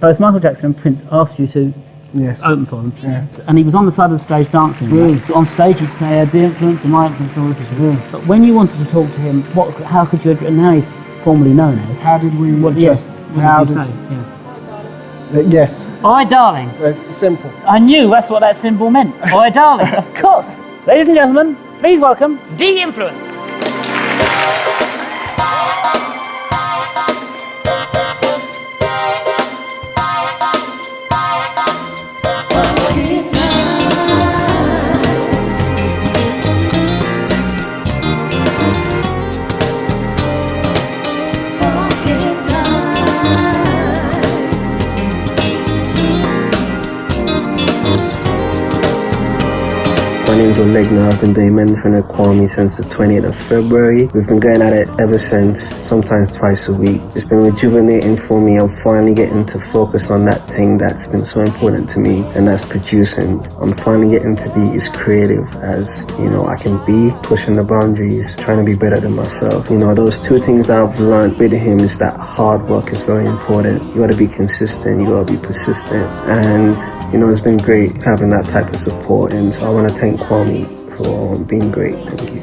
Both Michael Jackson and Prince asked you to open for them. Yeah. And he was on the side of the stage dancing. On stage he'd say, the influence and my influence and all this. But when you wanted to talk to him, how could you address, now he's formally known as? How did we Yes. How did you say? Yes. Oi, darling. Simple. I knew that's what that symbol meant. Oi, darling. Of course. Ladies and gentlemen, please welcome D-Influence. My name's Olegna. I've been doing mentoring at Kwame since the 20th of February. We've been going at it ever since, sometimes twice a week. It's been rejuvenating for me. I'm finally getting to focus on that thing that's been so important to me, and that's producing. I'm finally getting to be as creative as, I can be, pushing the boundaries, trying to be better than myself. Those two things I've learned with him is that hard work is very important. You gotta be consistent, you gotta be persistent. And, it's been great having that type of support. And so I want to thank Kwame for being great. Thank you.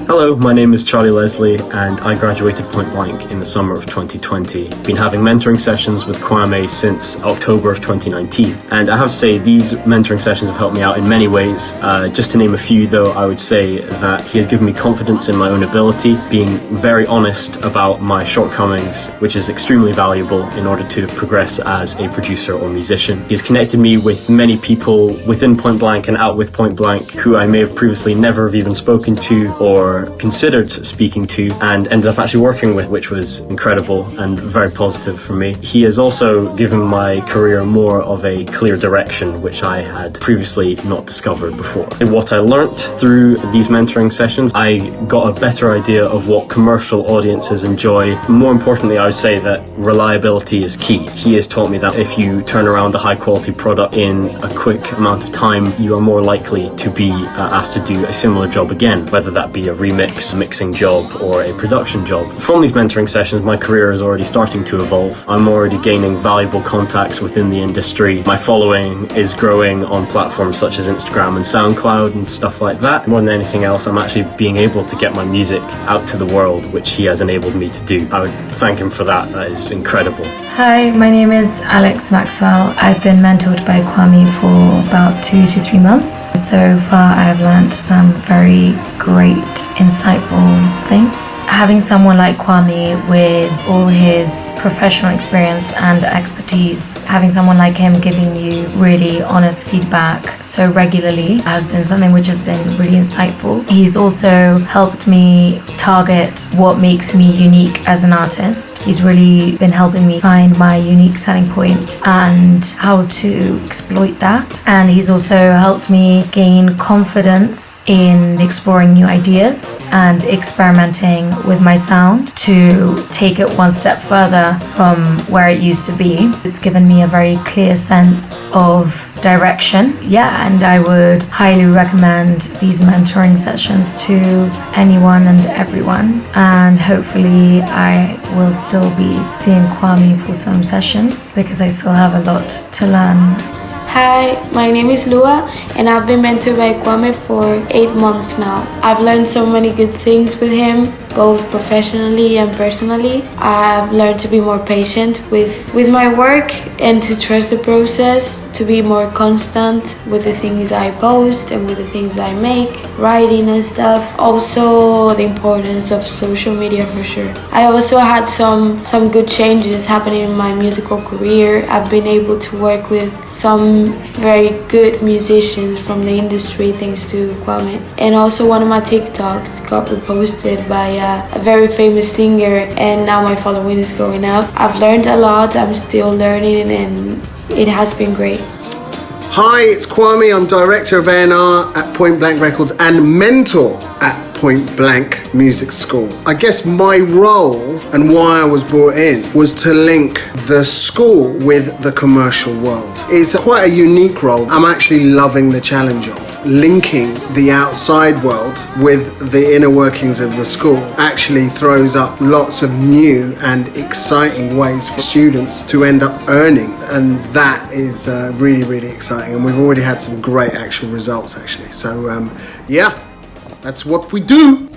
Hello, my name is Charlie Leslie and I graduated point blank in the summer of 2020. Been having mentoring sessions with Kwame since October of 2019. And I have to say, these mentoring sessions have helped me out in many ways. Just to name a few though, I would say that he has given me confidence in my own ability, being very honest about my shortcomings, which is extremely valuable in order to progress as a producer or musician. He has connected me with many people within point blank and out with point blank who I may have previously never have even spoken to or considered speaking to, and ended up actually working with, which was incredible and very positive for me. He has also given my career more of a clear direction, which I had previously not discovered before. And what I learnt through these mentoring sessions, I got a better idea of what commercial audiences enjoy. More importantly, I would say that reliability is key. He has taught me that if you turn around a high quality product in a quick amount of time, you are more likely to be asked to do a similar job again, whether that be a remix, mixing job, or a production job. From these mentoring sessions, my career is already starting to evolve. I'm already gaining valuable contacts within the industry. My following is growing on platforms such as Instagram and SoundCloud and stuff like that. More than anything else, I'm actually being able to get my music out to the world, which he has enabled me to do. I would thank him for that. That is incredible. Hi, my name is Alex Maxwell. I've been mentored by Kwame for about 2 to 3 months. So far, I have learned some very great, insightful things. Having someone like Kwame with all his professional experience and expertise, having someone like him giving you really honest feedback so regularly has been something which has been really insightful. He's also helped me target what makes me unique as an artist. He's really been helping me find my unique selling point and how to exploit that. And he's also helped me gain confidence in exploring new ideas and experimenting with my sound to take it one step further from where it used to be. It's given me a very clear sense of direction. And I would highly recommend these mentoring sessions to anyone and everyone. And hopefully I will still be seeing Kwame for some sessions because I still have a lot to learn. Hi, my name is Lua and I've been mentored by Kwame for 8 months now. I've learned so many good things with him, both professionally and personally. I've learned to be more patient with my work and to trust the process, to be more constant with the things I post and with the things I make, writing and stuff. Also the importance of social media for sure. I also had some good changes happening in my musical career. I've been able to work with some very good musicians from the industry thanks to Kwame. And also one of my TikToks got reposted by a very famous singer and now my following is going up. I've learned a lot, I'm still learning and it has been great. Hi, it's Kwame. I'm Director of A&R at Point Blank Records and mentor at Point Blank Music School. I guess my role and why I was brought in was to link the school with the commercial world. It's quite a unique role. I'm actually loving the challenge of linking the outside world with the inner workings of the school. Actually throws up lots of new and exciting ways for students to end up earning, and that is really, really exciting, and we've already had some great actual results actually. So yeah, that's what we do.